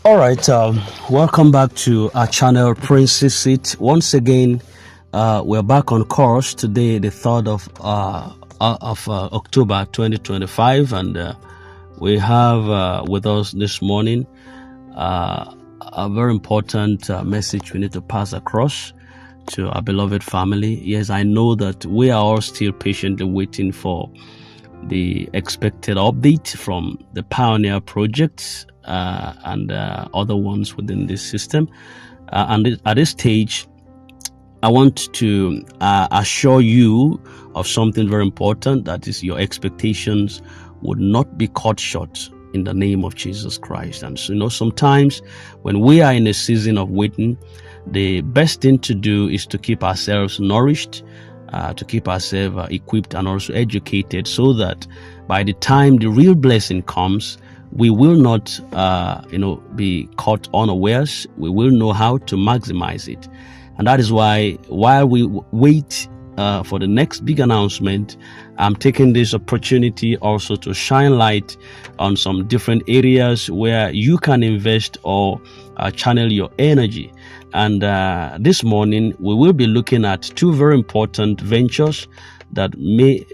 All right, welcome back to our channel, Princess Seat. Once again, we're back on course today, the 3rd of October 2025, and we have with us this morning a very important message we need to pass across to our beloved family. Yes, I know that we are all still patiently waiting for the expected update from the Pioneer projects and other ones within this system. And at this stage, I want to assure you of something very important, that is, your expectations would not be cut short in the name of Jesus Christ. And so, sometimes when we are in a season of waiting, the best thing to do is to keep ourselves nourished, to keep ourselves equipped and also educated, so that by the time the real blessing comes, we will not, be caught unawares. We will know how to maximize it. And that is why, while we wait for the next big announcement, I'm taking this opportunity also to shine light on some different areas where you can invest or channel your energy. And this morning, we will be looking at two very important ventures that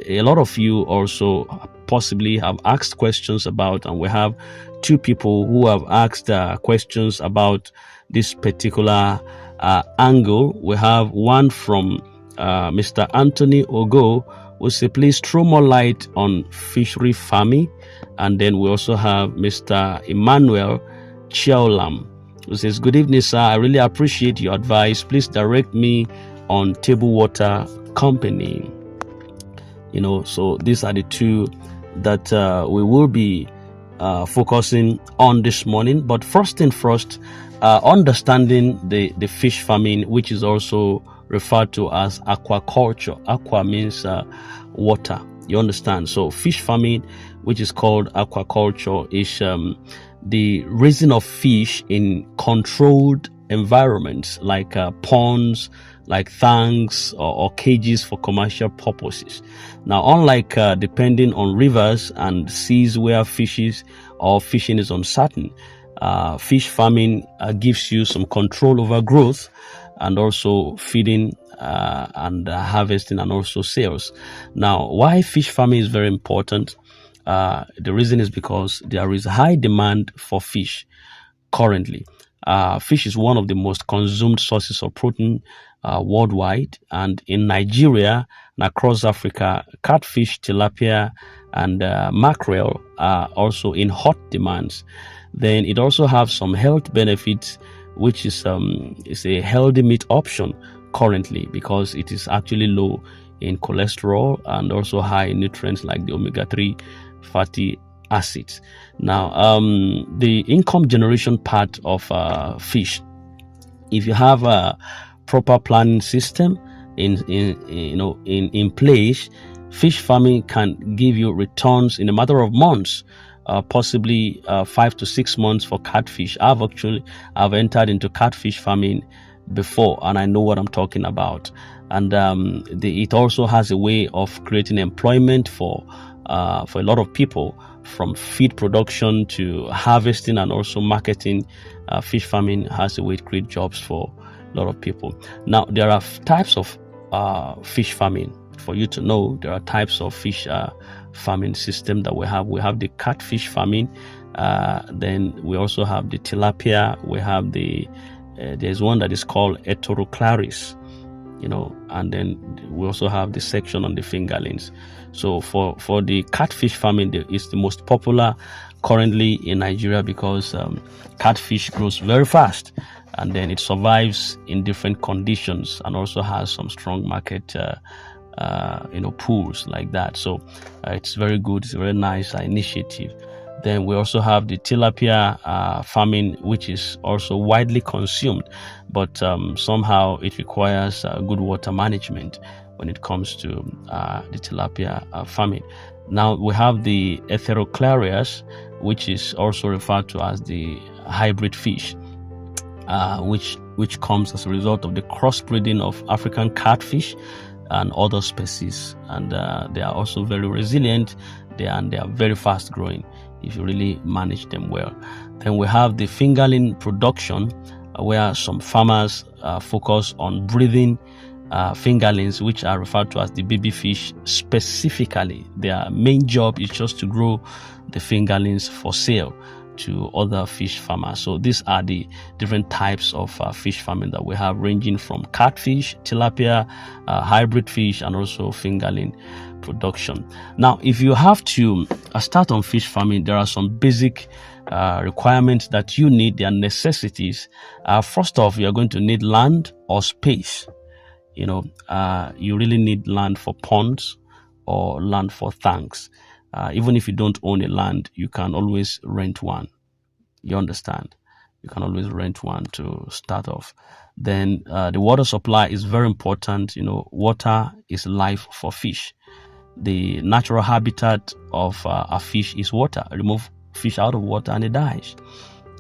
a lot of you also possibly have asked questions about. And we have two people who have asked questions about this particular angle. We have one from Mr. Anthony Ogo, who says, please throw more light on fishery farming. And then we also have Mr. Emmanuel Chiaolam, who says, good evening, sir. I really appreciate your advice. Please direct me on Table Water Company. So these are the two that we will be focusing on this morning. But first thing first, understanding the fish farming, which is also referred to as aquaculture. Aqua means water. You understand? So fish farming, which is called aquaculture, is the raising of fish in controlled environments like ponds, like tanks or cages for commercial purposes. Now, unlike depending on rivers and seas where fishing is uncertain, fish farming gives you some control over growth and also feeding and harvesting and also sales. Now, why fish farming is very important? The reason is because there is high demand for fish currently. Fish is one of the most consumed sources of protein worldwide, and in Nigeria and across Africa, catfish, tilapia, and mackerel are also in hot demands. Then it also has some health benefits, which is a healthy meat option currently because it is actually low in cholesterol and also high in nutrients like the omega-3 fatty acids. Now, the income generation part of fish, if you have a proper planning system in place, fish farming can give you returns in a matter of months, possibly 5 to 6 months for catfish. I've entered into catfish farming before, and I know what I'm talking about. And it also has a way of creating employment for a lot of people, from feed production to harvesting and also marketing. Fish farming has a way to create jobs for a lot of people. Now, there are types of fish farming. For you to know, there are types of fish farming system that we have. We have the catfish farming. Then we also have the tilapia. We have there's one that is called Etoroclaris, and then we also have the section on the fingerlings. So for the catfish farming, it's the most popular currently in Nigeria because catfish grows very fast, and then it survives in different conditions and also has some strong market pools like that. So it's very good. It's a very nice initiative. Then we also have the tilapia farming, which is also widely consumed, but somehow it requires good water management when it comes to the tilapia farming. Now we have the Etoroclarias, which is also referred to as the hybrid fish, which comes as a result of the crossbreeding of African catfish and other species, and they are also very resilient. They are very fast growing. if you really manage them well. Then we have the fingerling production, where some farmers focus on breeding fingerlings, which are referred to as the baby fish specifically. Their main job is just to grow the fingerlings for sale to other fish farmers. So these are the different types of fish farming that we have, ranging from catfish, tilapia, hybrid fish, and also fingerling production. Now, if you have to start on fish farming, there are some basic requirements that you need. They are necessities. First off, you're going to need land or space. You really need land for ponds or land for tanks. Even if you don't own a land, you can always rent one. You understand? You can always rent one to start off. Then the water supply is very important. Water is life for fish. The natural habitat of a fish is water. Remove fish out of water and it dies.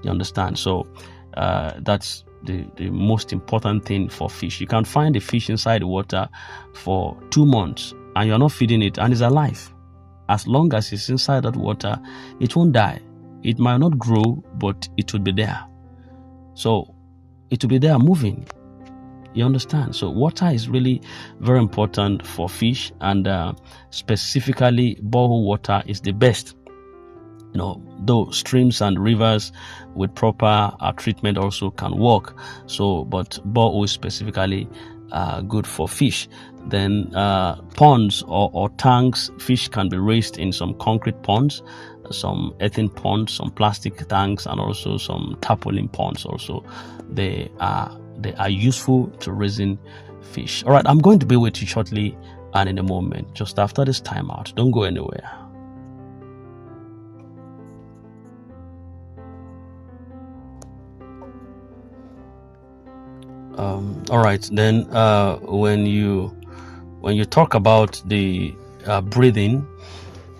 You understand? So that's the most important thing for fish. You can find a fish inside the water for 2 months and you're not feeding it and it's alive. As long as it's inside that water, it won't die. It might not grow, but it will be there. So it will be there moving. You understand? So water is really very important for fish, and specifically borehole water is the best. Though streams and rivers with proper treatment also can work. So, but borehole is specifically good for fish. Then ponds or tanks, fish can be raised in some concrete ponds, some earthen ponds, some plastic tanks, and also some tarpaulin ponds. Also, they are useful to raising fish. All right, I'm going to be with you shortly and in a moment, just after this timeout. Don't go anywhere. All right, then when you talk about the breeding,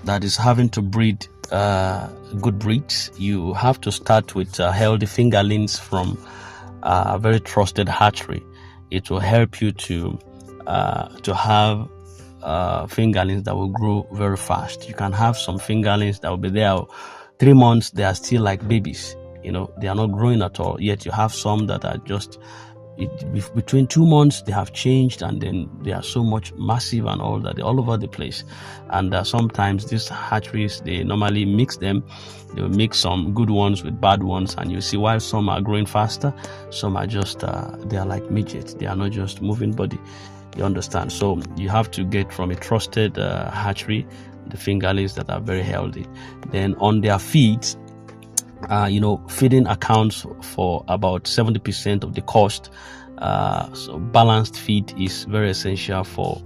that is having to breed good breeds, you have to start with healthy fingerlings from a very trusted hatchery. It will help you to have fingerlings that will grow very fast. You can have some fingerlings that will be there 3 months, they are still like babies. They are not growing at all. Yet you have some that are just between 2 months, they have changed, and then they are so much massive and all that, they're all over the place. And sometimes these hatcheries, they normally mix them. They will mix some good ones with bad ones, and you see while some are growing faster, some are just they are like midgets. They are not just moving body. You understand? So you have to get from a trusted hatchery the fingerlings that are very healthy. Then on their feeds, feeding accounts for about 70% of the cost. So balanced feed is very essential for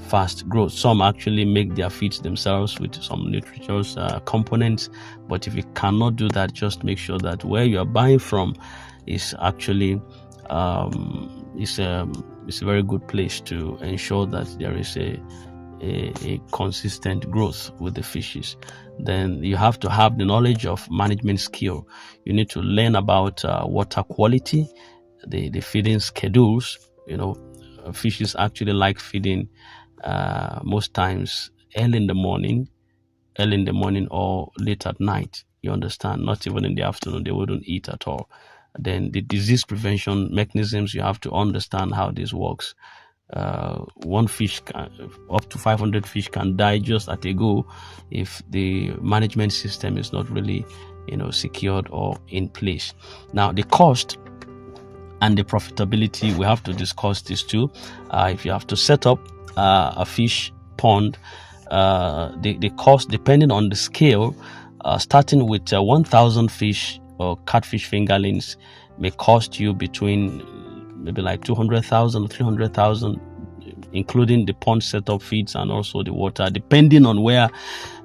fast growth. Some actually make their feeds themselves with some nutritious components, but if you cannot do that, just make sure that where you are buying from is actually is a very good place to ensure that there is a consistent growth with the fishes. Then you have to have the knowledge of management skill. You need to learn about water quality, the feeding schedules. Fishes actually like feeding most times early in the morning or late at night. You understand? Not even in the afternoon, they wouldn't eat at all. Then the disease prevention mechanisms, you have to understand how this works. One fish up to 500 fish can die just at a go if the management system is not really secured or in place. Now the cost and the profitability, we have to discuss this too. If you have to set up a fish pond, the cost, depending on the scale, starting with 1,000 fish or catfish fingerlings, may cost you between maybe like 200,000 or 300,000, including the pond setup feeds and also the water, depending on where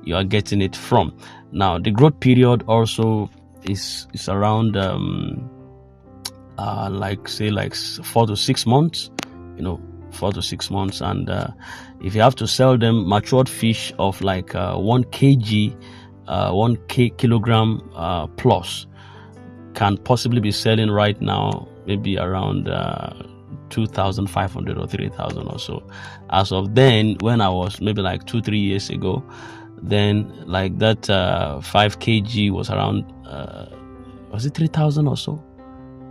you are getting it from. Now, the growth period also is around like 4 to 6 months. 4 to 6 months, and if you have to sell them, matured fish of like 1 kg, 1 kilogram plus can possibly be selling right now maybe around 2,500 or 3,000 or so. As of then, when I was maybe like 2-3 years ago, Then like that 5 kg was around was it 3,000 or so,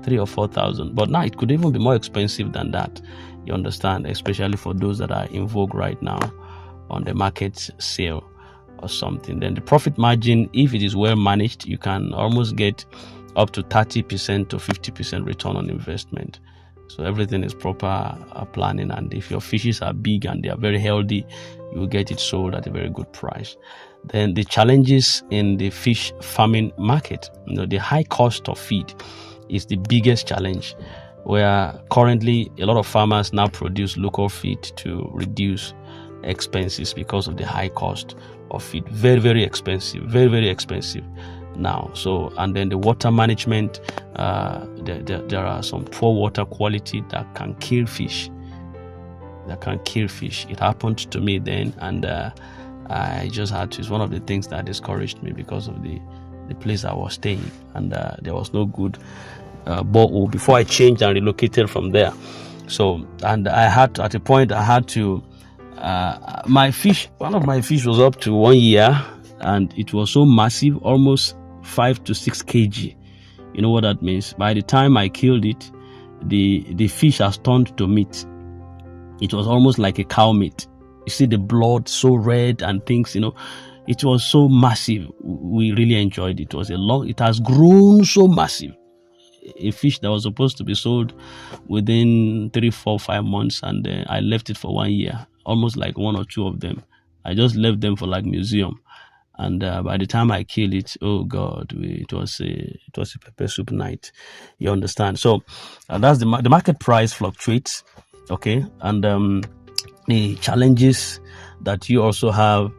3 or 4,000. But now it could even be more expensive than that. You understand, especially for those that are in vogue right now on the market sale or something. Then the profit margin, if it is well managed, you can almost get up to 30% to 50% return on investment. So everything is proper planning, and if your fishes are big and they are very healthy, you will get it sold at a very good price. Then the challenges in the fish farming market, the high cost of feed is the biggest challenge, where currently a lot of farmers now produce local feed to reduce expenses because of the high cost of feed. Very, very expensive, very, very expensive now. So, and then the water management, there are some poor water quality that can kill fish. It happened to me then, and I just had to. It's one of the things that discouraged me because of the place I was staying, and there was no good borehole before I changed and relocated from there. So, and I had to, at a point I had to one of my fish was up to 1 year, and it was so massive, almost 5 to 6 kg. You know what that means? By the time I killed it, the fish has turned to meat. It was almost like a cow meat. You see the blood so red and things, it was so massive. We really enjoyed it. It has grown so massive. A fish that was supposed to be sold within 3, 4, 5 months, and I left it for 1 year, almost like one or two of them. I just left them for like museum, and by the time I killed it, oh God, it was a pepper soup night. You understand? So that's the market price fluctuates, okay, and the challenges that you also have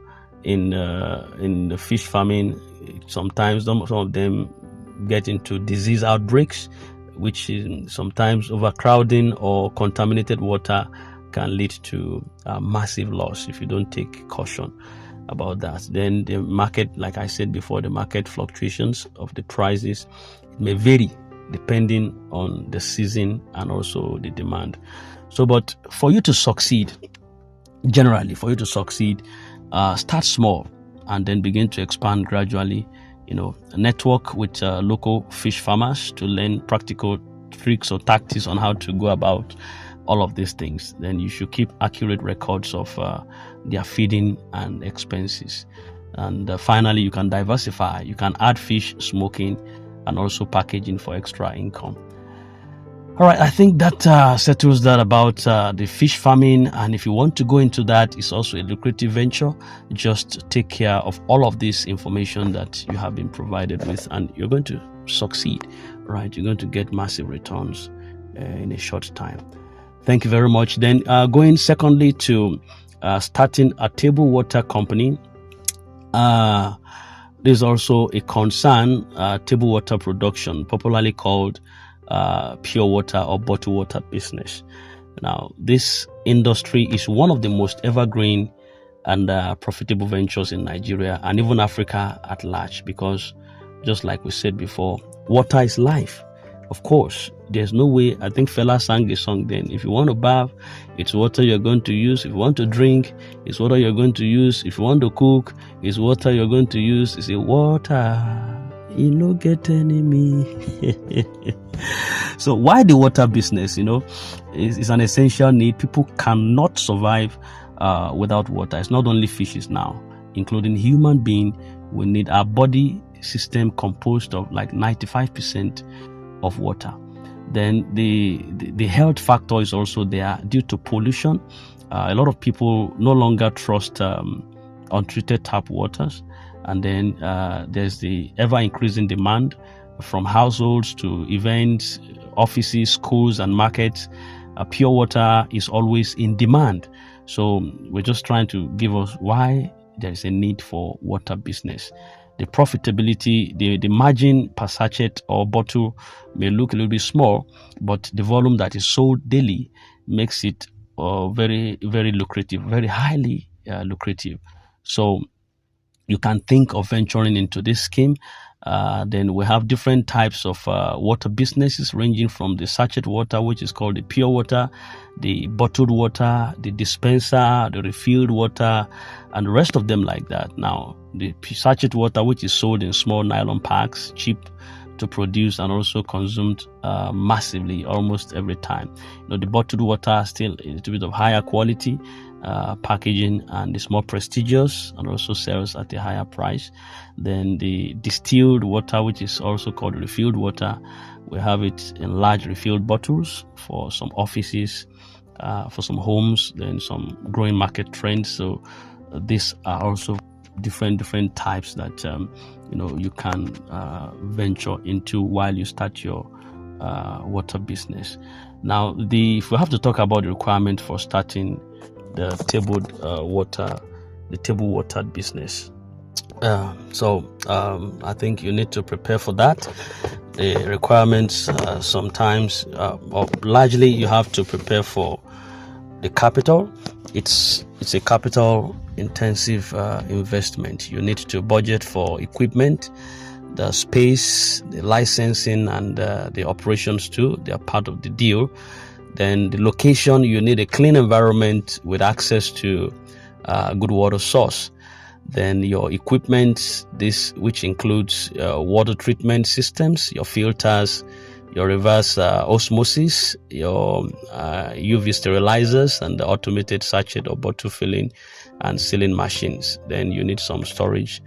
in the fish farming. Sometimes some of them get into disease outbreaks, which is sometimes overcrowding or contaminated water can lead to massive loss if you don't take caution about that. Then the market, like I said before, the market fluctuations of the prices, it may vary depending on the season and also the demand. So, but for you to succeed, generally, start small and then begin to expand gradually. Network with local fish farmers to learn practical tricks or tactics on how to go about all of these things. Then you should keep accurate records of their feeding and expenses. And finally, you can diversify. You can add fish smoking and also packaging for extra income. All right, I think that settles that about the fish farming. And if you want to go into that, it's also a lucrative venture. Just take care of all of this information that you have been provided with, and you're going to succeed, right? You're going to get massive returns in a short time. Thank you very much. Then going secondly to starting a table water company. There's also a concern, table water production, popularly called pure water or bottled water business. Now, this industry is one of the most evergreen and profitable ventures in Nigeria and even Africa at large, because just like we said before, water is life. Of course, there's no way. I think Fela sang a song then. If you want to bath, it's water you're going to use. If you want to drink, it's water you're going to use. If you want to cook, it's water you're going to use. It's a water. You no get enemy. So why the water business? It's an essential need. People cannot survive without water. It's not only fishes now, including human being. We need our body system composed of like 95% of water. Then the health factor is also there due to pollution. A lot of people no longer trust untreated tap waters. And then there's the ever-increasing demand from households to events, offices, schools, and markets. Pure water is always in demand. So we're just trying to give us why there is a need for water business. The profitability, the margin per sachet or bottle may look a little bit small, but the volume that is sold daily makes it very, very lucrative, very highly lucrative. So you can think of venturing into this scheme, Then we have different types of water businesses, ranging from the sachet water, which is called the pure water, the bottled water, the dispenser, the refilled water, and the rest of them like that. Now, the sachet water, which is sold in small nylon packs, cheap to produce and also consumed massively almost every time. The bottled water still a little bit of higher quality packaging, and it's more prestigious and also sells at a higher price. Then the distilled water, which is also called refilled water, we have it in large refilled bottles for some offices, for some homes, then some growing market trends. So these are also different types that you can venture into while you start your water business. Now, if we have to talk about the requirement for starting the table water business, I think you need to prepare for that. The requirements sometimes, or largely, you have to prepare for the capital. It's a capital intensive investment. You need to budget for equipment, the space, the licensing, and the operations too. They are part of the deal. Then the location, you need a clean environment with access to good water source. Then your equipment, which includes water treatment systems, your filters, your reverse osmosis, your UV sterilizers, and the automated sachet or bottle filling and sealing machines. Then you need some storage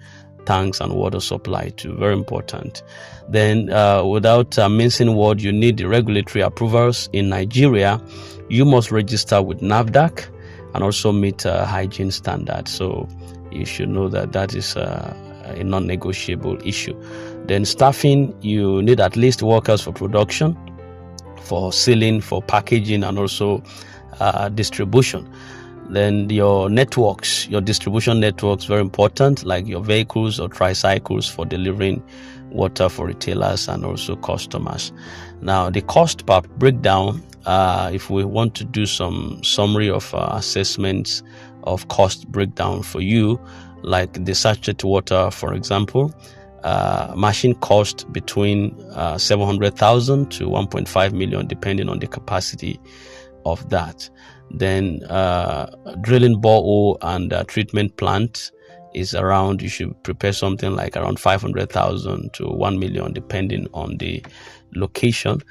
tanks and water supply too, very important. Then without mincing word, you need the regulatory approvals. In Nigeria, you must register with NAFDAC and also meet hygiene standards. So you should know that is a non-negotiable issue. Then staffing, you need at least workers for production, for sealing, for packaging, and also distribution. Then your networks, your distribution networks, very important, like your vehicles or tricycles for delivering water for retailers and also customers. Now, the cost per breakdown, if we want to do some summary of assessments of cost breakdown for you, like the sachet water, for example, machine cost between 700,000 to 1.5 million, depending on the capacity of that. Then drilling borehole and treatment plant is around, you should prepare something like around 500,000 to 1 million, depending on the location.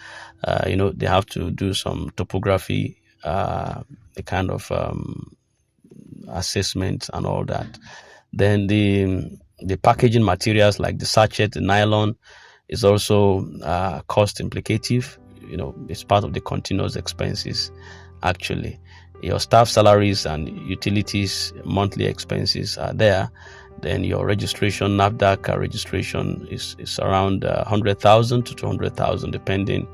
They have to do some topography, the kind of assessment and all that. Then the packaging materials like the sachet, the nylon, is also cost implicative. It's part of the continuous expenses. Actually, your staff salaries and utilities, monthly expenses are there. Then your registration, NAFDAC registration is around 100,000 to 200,000, depending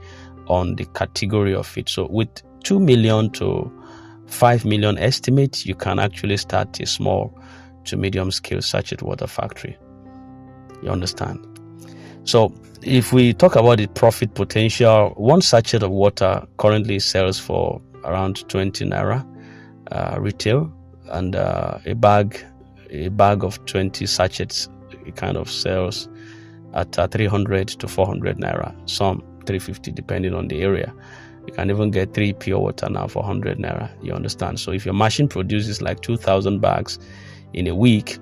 on the category of it. So with 2 million to 5 million estimate, you can actually start a small to medium scale sachet water factory. You understand? So if we talk about the profit potential, one sachet of water currently sells for around 20 naira retail, and a bag of 20 sachets, it kind of sells at 300 to 400 naira, some 350 depending on the area. You can even get 3 pure water now for 100 naira. You understand? So if your machine produces like 2,000 bags in a week,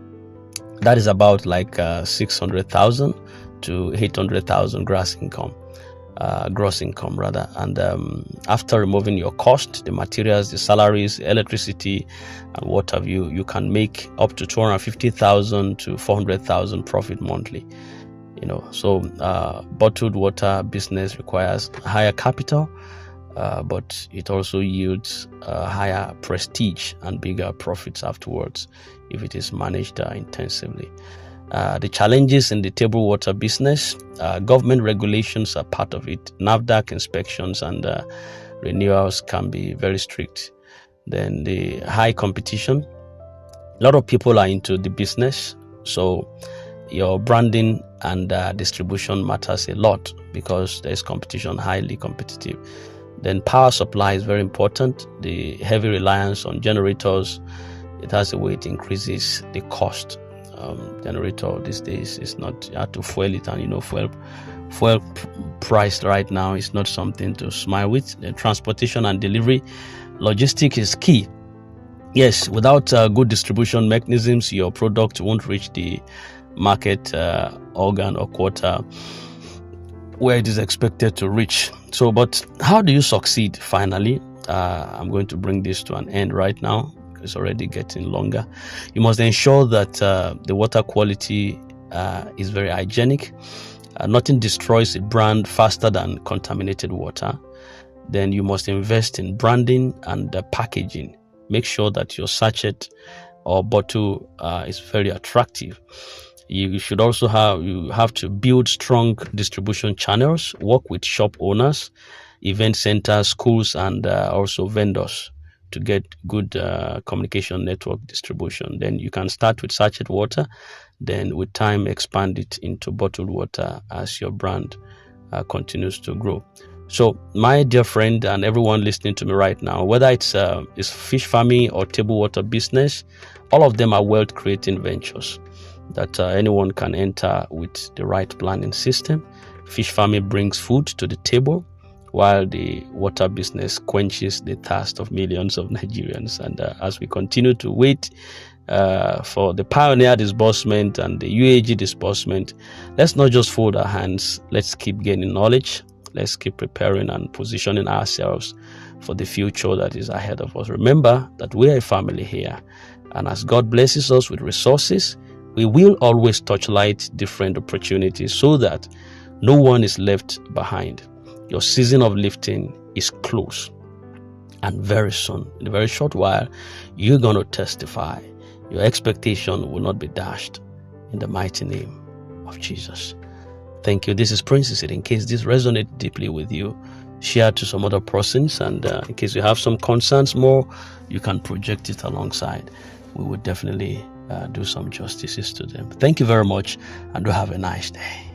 that is about like 600,000 to 800,000 gross income rather. And after removing your cost, the materials, the salaries, the electricity, and what have you, you can make up to 250,000 to 400,000 profit monthly. So bottled water business requires higher capital, but it also yields higher prestige and bigger profits afterwards if it is managed intensively. The challenges in the table water business, government regulations are part of it. NAFDAC inspections and renewals can be very strict. Then the high competition. A lot of people are into the business, so your branding and distribution matters a lot because there is competition, highly competitive. Then power supply is very important. The heavy reliance on generators, it has a way it increases the cost generator these days is not, you have to fuel it, and fuel price right now is not something to smile with. The transportation and delivery logistic is key. Yes, without good distribution mechanisms, your product won't reach the market organ or quarter where it is expected to reach. So, but how do you succeed finally? I'm going to bring this to an end right now. It's already getting longer. You must ensure that the water quality is very hygienic. Nothing destroys a brand faster than contaminated water. Then you must invest in branding and packaging. Make sure that your sachet or bottle is very attractive. You should also have to build strong distribution channels, work with shop owners, event centers, schools, and also vendors to get good communication network distribution. Then you can start with sachet water, then with time expand it into bottled water as your brand continues to grow. So my dear friend and everyone listening to me right now, whether it's fish farming or table water business, all of them are wealth creating ventures that anyone can enter with the right planning system. Fish farming brings food to the table, while the water business quenches the thirst of millions of Nigerians. And as we continue to wait for the Pioneer disbursement and the UAG disbursement, let's not just fold our hands. Let's keep gaining knowledge. Let's keep preparing and positioning ourselves for the future that is ahead of us. Remember that we are a family here. And as God blesses us with resources, we will always touchlight different opportunities so that no one is left behind. Your season of lifting is close. And very soon, in a very short while, you're going to testify. Your expectation will not be dashed in the mighty name of Jesus. Thank you. This is Princess. In case this resonated deeply with you, share to some other persons. And in case you have some concerns more, you can project it alongside. We would definitely do some justices to them. Thank you very much, and do have a nice day.